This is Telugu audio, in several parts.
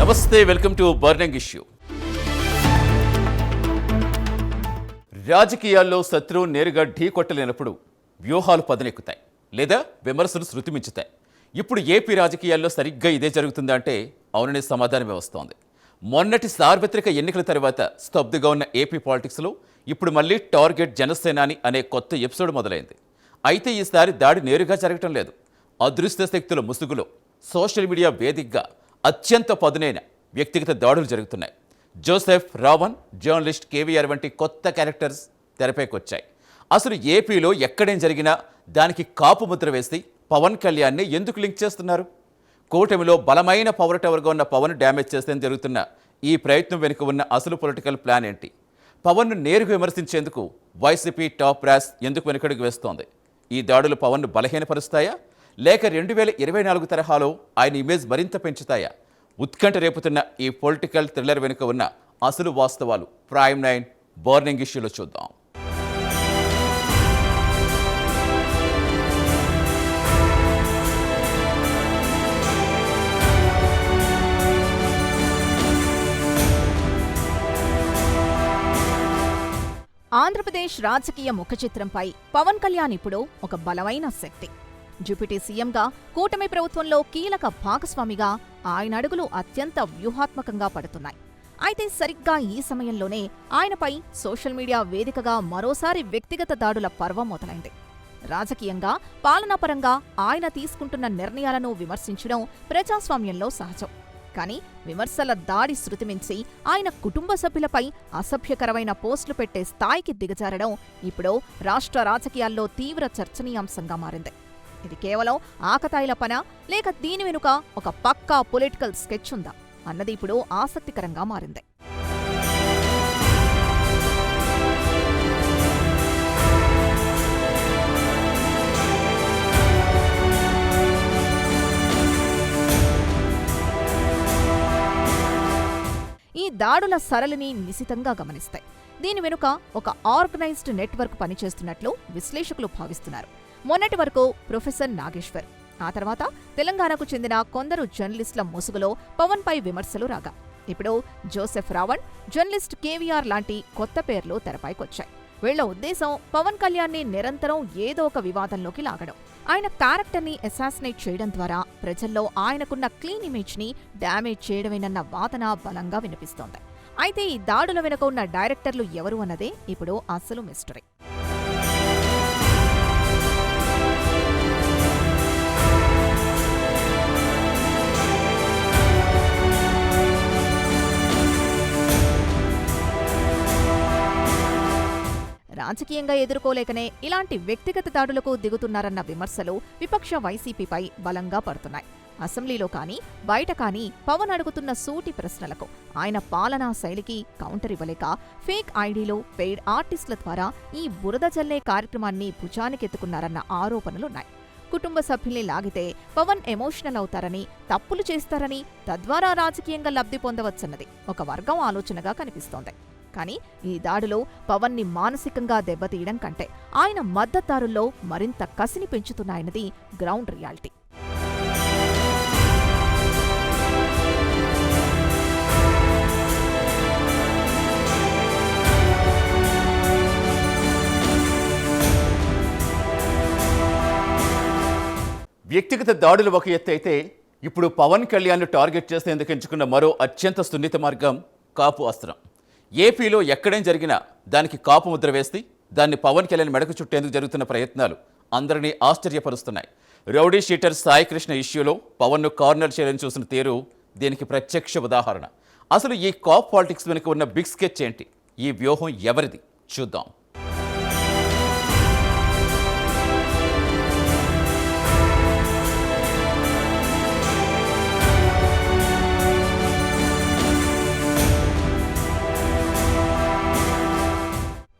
నమస్తే, వెల్కమ్ టు బర్నింగ్ ఇష్యూ. రాజకీయాల్లో శత్రువు నేరుగా ఢీ కొట్టలేనప్పుడు వ్యూహాలు పదునెక్కుతాయి లేదా విమర్శలు శృతిమించుతాయి. ఇప్పుడు ఏపీ రాజకీయాల్లో సరిగ్గా ఇదే జరుగుతుందా అంటే అవుననే సమాధానమే వస్తోంది. మొన్నటి సార్వత్రిక ఎన్నికల తర్వాత స్తబ్దుగా ఉన్న ఏపీ పాలిటిక్స్లో ఇప్పుడు మళ్ళీ టార్గెట్ జనసేనాని అనే కొత్త ఎపిసోడ్ మొదలైంది. అయితే ఈసారి దాడి నేరుగా జరగటం లేదు. అదృశ్య శక్తుల ముసుగులో సోషల్ మీడియా వేదికగా అత్యంత పదునైన వ్యక్తిగత దాడులు జరుగుతున్నాయి. జోసెఫ్ రావణ్, జర్నలిస్ట్ కేవీఆర్ వంటి కొత్త క్యారెక్టర్స్ తెరపైకొచ్చాయి. అసలు ఏపీలో ఎక్కడేం జరిగినా దానికి కాపు ముద్ర వేసి పవన్ కళ్యాణ్ని ఎందుకు లింక్ చేస్తున్నారు? కూటమిలో బలమైన పవర్ టవర్గా ఉన్న పవన్ డ్యామేజ్ చేస్తే జరుగుతున్న ఈ ప్రయత్నం వెనుక ఉన్న అసలు పొలిటికల్ ప్లాన్ ఏంటి? పవన్ను నేరుగా విమర్శించేందుకు వైసీపీ టాప్ బ్రాస్ ఎందుకు వెనుకడుగు వేస్తోంది? ఈ దాడులు పవన్ను బలహీనపరుస్తాయా లేక 2024 తరహాలో ఆయన ఇమేజ్ మరింత పెంచుతాయా? ఉత్కంఠ రేపుతున్న ఈ పొలిటికల్ థ్రిల్లర్ వెనుక ఉన్న అసలు వాస్తవాలు ప్రైమ్ 9 బర్నింగ్ ఇష్యూలో చూద్దాం. ఆంధ్రప్రదేశ్ రాజకీయ ముఖచిత్రంపై పవన్ కళ్యాణ్ ఇప్పుడు ఒక బలమైన శక్తి. డిప్యూటీ సీఎంగా, కూటమి ప్రభుత్వంలో కీలక భాగస్వామిగా ఆయన అడుగులు అత్యంత వ్యూహాత్మకంగా పడుతున్నాయి. అయితే సరిగ్గా ఈ సమయంలోనే ఆయనపై సోషల్ మీడియా వేదికగా మరోసారి వ్యక్తిగత దాడుల పర్వం మొదలైంది. రాజకీయంగా, పాలనాపరంగా ఆయన తీసుకుంటున్న నిర్ణయాలను విమర్శించడం ప్రజాస్వామ్యంలో సహజం. కానీ విమర్శల దాడి శృతిమించి ఆయన కుటుంబ సభ్యులపై అసభ్యకరమైన పోస్టులు పెట్టే స్థాయికి దిగజారడం ఇప్పుడు రాష్ట్ర రాజకీయాల్లో తీవ్ర చర్చనీయాంశంగా మారింది. ఇది కేవలం ఆకతాయిల పనా లేక దీని వెనుక ఒక పక్కా పొలిటికల్ స్కెచ్ ఉందా అన్నది ఇప్పుడు ఆసక్తికరంగా మారింది. ఈ దాడుల సరళిని నిశితంగా గమనిస్తాయి. దీని వెనుక ఒక ఆర్గనైజ్డ్ నెట్వర్క్ పనిచేస్తున్నట్లు విశ్లేషకులు భావిస్తున్నారు. మొన్నటి వరకు ప్రొఫెసర్ నాగేశ్వర్, ఆ తర్వాత తెలంగాణకు చెందిన కొందరు జర్నలిస్టుల ముసుగులో పవన్పై విమర్శలు రాగా, ఇప్పుడు జోసెఫ్ రావణ్, జర్నలిస్ట్ కేవీఆర్ లాంటి కొత్త పేర్లు తెరపైకొచ్చాయి. వీళ్ల ఉద్దేశం పవన్ కళ్యాణ్ని నిరంతరం ఏదో ఒక వివాదంలోకి లాగడం, ఆయన క్యారెక్టర్ని అసాసినేట్ చేయడం ద్వారా ప్రజల్లో ఆయనకున్న క్లీన్ ఇమేజ్ని డ్యామేజ్ చేయడమేనన్న వాదన బలంగా వినిపిస్తోంది. అయితే ఈ దాడుల వెనుక ఉన్న డైరెక్టర్లు ఎవరు అన్నదే ఇప్పుడు అసలు మిస్టరీ. రాజకీయంగా ఎదుర్కోలేకనే ఇలాంటి వ్యక్తిగత దాడులకు దిగుతున్నారన్న విమర్శలు విపక్ష వైసీపీపై బలంగా పడుతున్నాయి. అసెంబ్లీలో కానీ, బయట కానీ పవన్ అడుగుతున్న సూటి ప్రశ్నలకు ఆయన పాలనా శైలికి కౌంటర్ ఇవ్వలేక ఫేక్ ఐడీలు, పెయిడ్ ఆర్టిస్టుల ద్వారా ఈ బురద జల్లే కార్యక్రమాన్ని భుజానికెత్తుకున్నారన్న ఆరోపణలున్నాయి. కుటుంబ సభ్యుల్ని లాగితే పవన్ ఎమోషనల్ అవుతారని, తప్పులు చేస్తారని, తద్వారా రాజకీయంగా లబ్ధి పొందవచ్చన్నది ఒక వర్గం ఆలోచనగా కనిపిస్తోంది. కానీ ఈ దాడులు పవన్ని మానసికంగా దెబ్బతీయడం కంటే ఆయన మద్దతుదారుల్లో మరింత కసిని పెంచుతున్నాయన్నది గ్రౌండ్ రియాలిటీ. వ్యక్తిగత దాడులు ఒక ఎత్తు అయితే ఇప్పుడు పవన్ కళ్యాణ్ను టార్గెట్ చేసేందుకు ఎంచుకున్న మరో అత్యంత సున్నిత మార్గం కాపు అస్త్రం. ఏపీలో ఎక్కడేం జరిగినా దానికి కాపు ముద్ర వేసి దాన్ని పవన్ కళ్యాణ్ మెడకు చుట్టేందుకు జరుగుతున్న ప్రయత్నాలు అందరినీ ఆశ్చర్యపరుస్తున్నాయి. రౌడీ షీటర్ సాయి కృష్ణ ఇష్యూలో పవన్ను కార్నర్ చేయాలని చూసిన తీరు దీనికి ప్రత్యక్ష ఉదాహరణ. అసలు ఈ కాప్ పాలిటిక్స్ వెనుక ఉన్న బిగ్ స్కెచ్ ఏంటి? ఈ వ్యూహం ఎవరిది? చూద్దాం.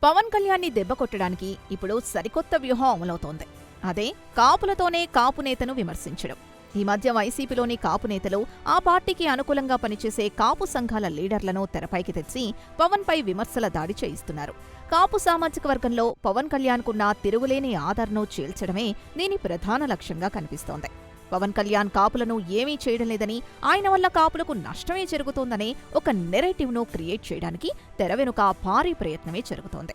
పవన్ కళ్యాణ్ని దెబ్బకొట్టడానికి ఇప్పుడు సరికొత్త వ్యూహం అమలవుతోంది. అదే కాపులతోనే కాపు నేతను విమర్శించడం. ఈ మధ్య వైసీపీలోని కాపు నేతలు ఆ పార్టీకి అనుకూలంగా పనిచేసే కాపు సంఘాల లీడర్లను తెరపైకి తెచ్చి పవన్పై విమర్శల దాడి చేయిస్తున్నారు. కాపు సామాజిక వర్గంలో పవన్ కళ్యాణ్కున్న తిరుగులేని ఆదరణను చీల్చడమే దీని ప్రధాన లక్ష్యంగా కనిపిస్తోంది. పవన్ కళ్యాణ్ కాపులను ఏమీ చేయడం లేదని, ఆయన వల్ల కాపులకు నష్టమే జరుగుతోందనే ఒక నెరేటివ్ను క్రియేట్ చేయడానికి తెర వెనుక భారీ ప్రయత్నమే జరుగుతోంది.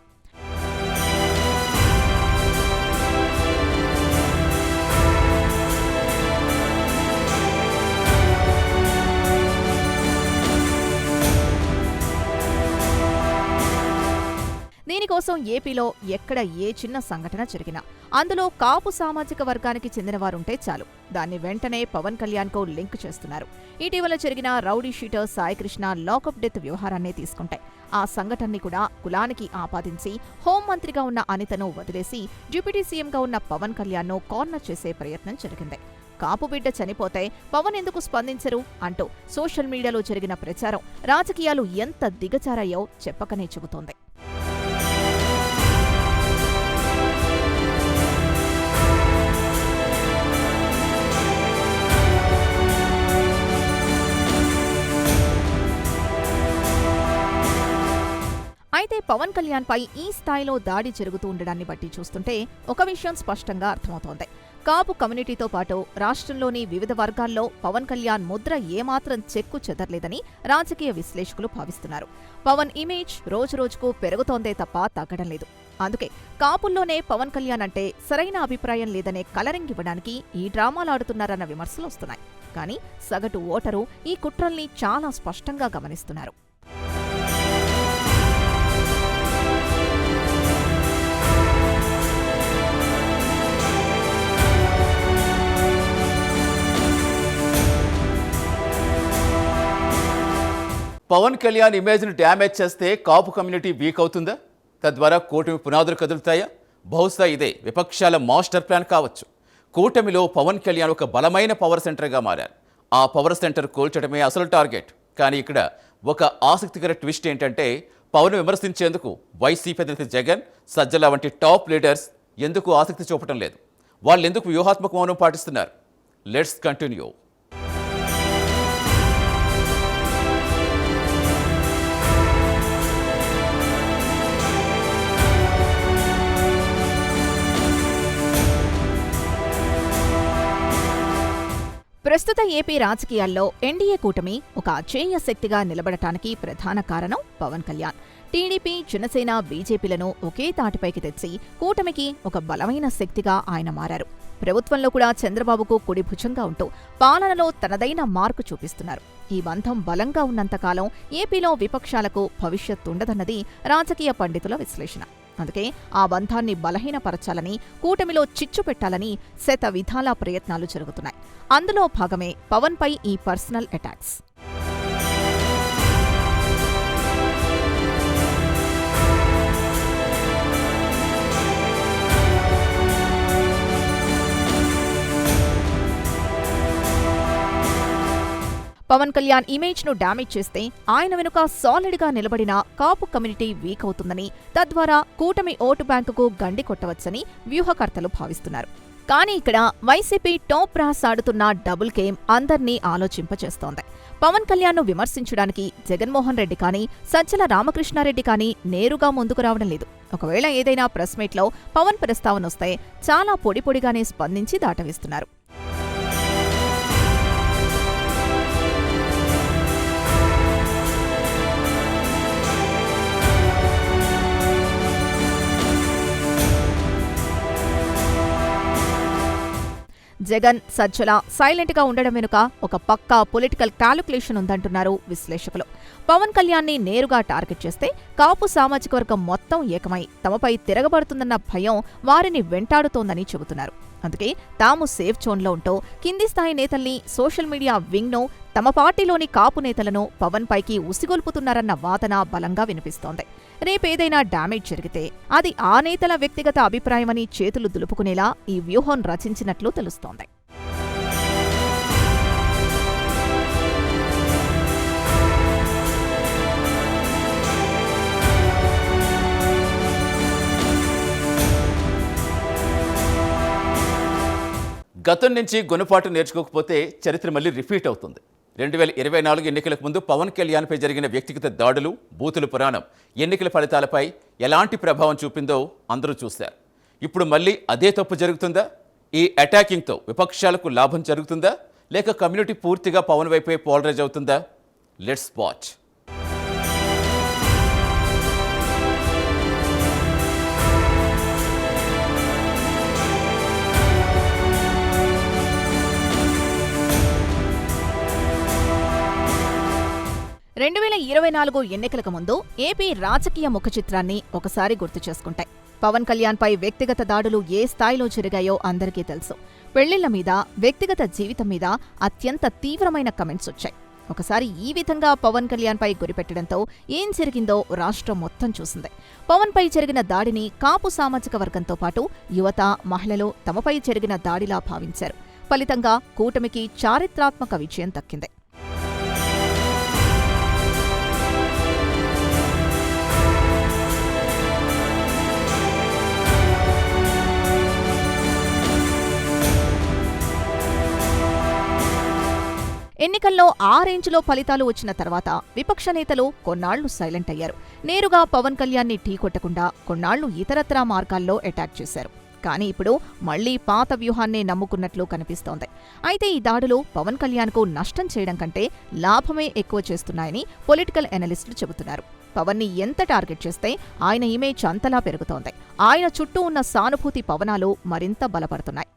దీనికోసం ఏపీలో ఎక్కడ ఏ చిన్న సంఘటన జరిగినా అందులో కాపు సామాజిక వర్గానికి చెందినవారుంటే చాలు, దాన్ని వెంటనే పవన్ కళ్యాణ్కు లింక్ చేస్తున్నారు. ఇటీవల జరిగిన rowdy sheeter Saikrishna lockup death వ్యవహారాన్నే తీసుకుంటే ఆ సంఘటనని కూడా కులానికి ఆపాదించి హోంమంత్రిగా ఉన్న అనితను వదిలేసి డిప్యూటీ సీఎంగా ఉన్న పవన్ కళ్యాణ్ను కార్నర్ చేసే ప్రయత్నం జరిగింది. కాపు బిడ్డ చనిపోతే పవన్ ఎందుకు స్పందించరు అంటూ సోషల్ మీడియాలో జరిగిన ప్రచారం రాజకీయాలు ఎంత దిగజారాయో చెప్పకనే చెబుతోంది. అయితే పవన్ కళ్యాణ్ పై ఈ స్థాయిలో దాడి జరుగుతూ ఉండడాన్ని బట్టి చూస్తుంటే ఒక విషయం స్పష్టంగా అర్థమవుతోంది. కాపు కమ్యూనిటీతో పాటు రాష్ట్రంలోని వివిధ వర్గాల్లో పవన్ కళ్యాణ్ ముద్ర ఏమాత్రం చెక్కు చెదర్లేదని రాజకీయ విశ్లేషకులు భావిస్తున్నారు. పవన్ ఇమేజ్ రోజురోజుకు పెరుగుతోందే తప్ప తగ్గడం లేదు. అందుకే కాపుల్లోనే పవన్ కళ్యాణ్ అంటే సరైన అభిప్రాయం లేదనే కలరింగ్ ఇవ్వడానికి ఈ డ్రామాలాడుతున్నారన్న విమర్శలు వస్తున్నాయి. కానీ సగటు ఓటరు ఈ కుట్రల్ని చాలా స్పష్టంగా గమనిస్తున్నారు. పవన్ కళ్యాణ్ ఇమేజ్ను డ్యామేజ్ చేస్తే కాపు కమ్యూనిటీ వీక్ అవుతుందా? తద్వారా కూటమి పునాదులు కదులుతాయా? బహుశా ఇదే విపక్షాల మాస్టర్ ప్లాన్ కావచ్చు. కూటమిలో పవన్ కళ్యాణ్ ఒక బలమైన పవర్ సెంటర్గా మారారు. ఆ పవర్ సెంటర్ కూల్చడమే అసలు టార్గెట్. కానీ ఇక్కడ ఒక ఆసక్తికర ట్విస్ట్ ఏంటంటే, పవన్ విమర్శించేందుకు వైసీపీ అధినేత జగన్, సజ్జల వంటి టాప్ లీడర్స్ ఎందుకు ఆసక్తి చూపటం లేదు? వాళ్ళెందుకు వ్యూహాత్మక మౌనం పాటిస్తున్నారు? Let's continue. ప్రస్తుత ఏపీ రాజకీయాల్లో ఎన్డీఏ కూటమి ఒక అచేయ శక్తిగా నిలబడటానికి ప్రధాన కారణం పవన్ కళ్యాణ్. టీడీపీ, జనసేన, బీజేపీలను ఒకే తాటిపైకి తెచ్చి కూటమికి ఒక బలమైన శక్తిగా ఆయన మారారు. ప్రభుత్వంలో కూడా చంద్రబాబుకు కుడి భుజంగా ఉంటూ పాలనలో తనదైన మార్కు చూపిస్తున్నారు. ఈ బంధం బలంగా ఉన్నంతకాలం ఏపీలో విపక్షాలకు భవిష్యత్తుండదన్నది రాజకీయ పండితుల విశ్లేషణ. అందుకే ఆ బంధాన్ని బలహీనపరచాలని, కూటమిలో చిచ్చు పెట్టాలని శత విధాల ప్రయత్నాలు జరుగుతున్నాయి. అందులో భాగమే పవన్ పై ఈ personal attacks. Pawan Kalyan image ను డ్యామేజ్ చేస్తే ఆయన వెనుక సాలిడ్ గా నిలబడిన కాపు కమ్యూనిటీ వీక్ అవుతుందని, తద్వారా కూటమి ఓటు బ్యాంకుకు గండి కొట్టవచ్చని వ్యూహకర్తలు భావిస్తున్నారు. కానీ ఇక్కడ వైసీపీ టాప్ బ్రాస్ ఆడుతున్న డబుల్ గేమ్ అందర్నీ ఆలోచింపచేస్తోంది. పవన్ కళ్యాణ్ ను విమర్శించడానికి జగన్మోహన్ రెడ్డి కానీ, సజ్జల రామకృష్ణారెడ్డి కానీ నేరుగా ముందుకు రావడం లేదు. ఒకవేళ ఏదైనా ప్రెస్ మీట్లో పవన్ ప్రస్తావనొస్తే చాలా పొడిగానే స్పందించి దాటవేస్తున్నారు. జగన్, సజ్జల సైలెంట్ గా ఉండడం వెనుక ఒక పక్కా పొలిటికల్ క్యాలిక్యులేషన్ ఉందంటున్నారు విశ్లేషకులు. పవన్ కళ్యాణ్ ని నేరుగా టార్గెట్ చేస్తే కాపు సామాజిక వర్గం మొత్తం ఏకమై తమపై తిరగబడుతుందన్న భయం వారిని వెంటాడుతోందని చెబుతున్నారు. అందుకే తాము సేఫ్ జోన్లో ఉంటూ కింది స్థాయి నేతల్ని, సోషల్ మీడియా వింగ్ను, తమ పార్టీలోని కాపు నేతలను పవన్ పైకి ఉసిగొల్పుతున్నారన్న వాదన బలంగా వినిపిస్తోంది. రేపేదైనా డ్యామేజ్ జరిగితే అది ఆ నేతల వ్యక్తిగత అభిప్రాయమని చేతులు దులుపుకునేలా ఈ వ్యూహం రచించినట్లు తెలుస్తోంది. గతం నుంచి గుణపాఠం నేర్చుకోకపోతే చరిత్ర మళ్ళీ రిపీట్ అవుతుంది. 2024 ఎన్నికలకు ముందు పవన్ కళ్యాణ్పై జరిగిన వ్యక్తిగత దాడులు, బూతుల పురాణం ఎన్నికల ఫలితాలపై ఎలాంటి ప్రభావం చూపిందో అందరూ చూశారు. ఇప్పుడు మళ్ళీ అదే తప్పు జరుగుతుందా? ఈ అటాకింగ్తో విపక్షాలకు లాభం జరుగుతుందా లేక కమ్యూనిటీ పూర్తిగా పవన్ వైపే పోలరైజ్ అవుతుందా? Let's watch. రెండు 2024 ఎన్నికలకు ముందు ఏపీ రాజకీయ ముఖచిత్రాన్ని ఒకసారి గుర్తు చేసుకుంటాయి. పవన్ కళ్యాణ్పై వ్యక్తిగత దాడులు ఏ స్థాయిలో జరిగాయో అందరికీ తెలుసు. పెళ్లిళ్ల మీద, వ్యక్తిగత జీవితం మీద అత్యంత తీవ్రమైన కమెంట్స్ వచ్చాయి. ఒకసారి ఈ విధంగా పవన్ కళ్యాణ్పై గురిపెట్టడంతో ఏం జరిగిందో రాష్ట్రం మొత్తం చూసింది. పవన్పై జరిగిన దాడిని కాపు సామాజిక వర్గంతో పాటు యువత, మహిళలు తమపై జరిగిన దాడిలా భావించారు. ఫలితంగా కూటమికి చారిత్రాత్మక విజయం దక్కింది. ఎన్నికల్లో ఆ రేంజ్లో ఫలితాలు వచ్చిన తర్వాత విపక్ష నేతలు కొన్నాళ్లు సైలెంట్ అయ్యారు. నేరుగా పవన్ కళ్యాణ్ని ఢీకొట్టకుండా కొన్నాళ్లు ఇతరత్రా మార్గాల్లో అటాక్ చేశారు. కానీ ఇప్పుడు మళ్లీ పాత వ్యూహాన్నే నమ్ముకున్నట్లు కనిపిస్తోంది. అయితే ఈ దాడులు పవన్ కళ్యాణ్కు నష్టం చేయడం కంటే లాభమే ఎక్కువ చేస్తున్నాయని పొలిటికల్ ఎనలిస్టులు చెబుతున్నారు. పవన్ని ఎంత టార్గెట్ చేస్తే ఆయన ఇమేజ్ అంతలా పెరుగుతోంది. ఆయన చుట్టూ ఉన్న సానుభూతి పవనాలు మరింత బలపడుతున్నాయి.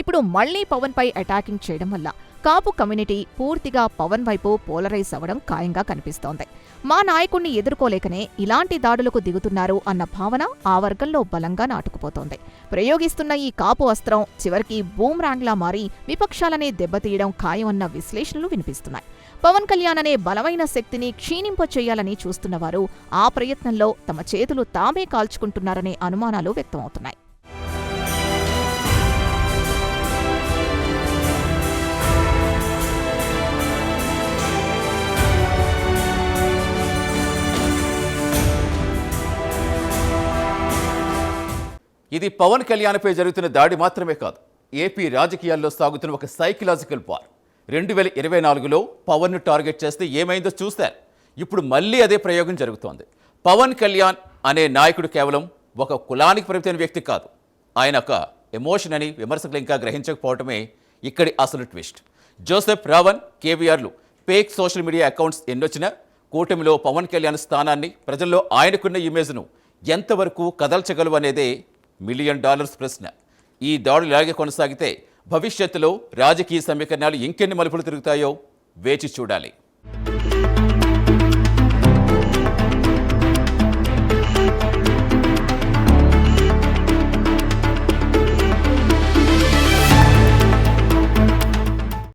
ఇప్పుడు మళ్లీ పవన్ పై అటాకింగ్ చేయడం వల్ల కాపు కమ్యూనిటీ పూర్తిగా పవన్ వైపు పోలరైజ్ అవ్వడం ఖాయంగా కనిపిస్తోంది. మా నాయకుణ్ణి ఎదుర్కోలేకనే ఇలాంటి దాడులకు దిగుతున్నారు అన్న భావన ఆ వర్గంలో బలంగా నాటుకుపోతోంది. ప్రయోగిస్తున్న ఈ కాపు అస్త్రం చివరికి బూమ్రాంగ్లా మారి విపక్షాలనే దెబ్బతీయడం ఖాయమన్న విశ్లేషణలు వినిపిస్తున్నాయి. పవన్ కళ్యాణ్ అనే బలమైన శక్తిని క్షీణింపచేయాలని చూస్తున్నవారు ఆ ప్రయత్నంలో తమ చేతులు తామే కాల్చుకుంటున్నారనే అనుమానాలు వ్యక్తమవుతున్నాయి. ఇది పవన్ కళ్యాణ్పై జరుగుతున్న దాడి మాత్రమే కాదు, ఏపీ రాజకీయాల్లో సాగుతున్న ఒక సైకలాజికల్ వార్. 2024లో పవన్ను టార్గెట్ చేస్తే ఏమైందో చూశారు. ఇప్పుడు మళ్ళీ అదే ప్రయోగం జరుగుతోంది. పవన్ కళ్యాణ్ అనే నాయకుడు కేవలం ఒక కులానికి పరిమితమైన వ్యక్తి కాదు, ఆయన ఒక ఎమోషన్ అని విమర్శకులు ఇంకా గ్రహించకపోవటమే ఇక్కడి అసలు ట్విస్ట్. జోసెఫ్ రావణ్, కేవీఆర్లు ఫేక్ సోషల్ మీడియా అకౌంట్స్ ఎన్నొచ్చినా కూటమిలో పవన్ కళ్యాణ్ స్థానాన్ని, ప్రజల్లో ఆయనకున్న ఇమేజ్ను ఎంతవరకు కదల్చగలవు అనేదే $1 మిలియన్ ప్రశ్న. ఈ దాడులు ఇలాగే కొనసాగితే భవిష్యత్తులో రాజకీయ సమీకరణాలు ఇంకెన్ని మలుపులు తిరుగుతాయో వేచి చూడాలి.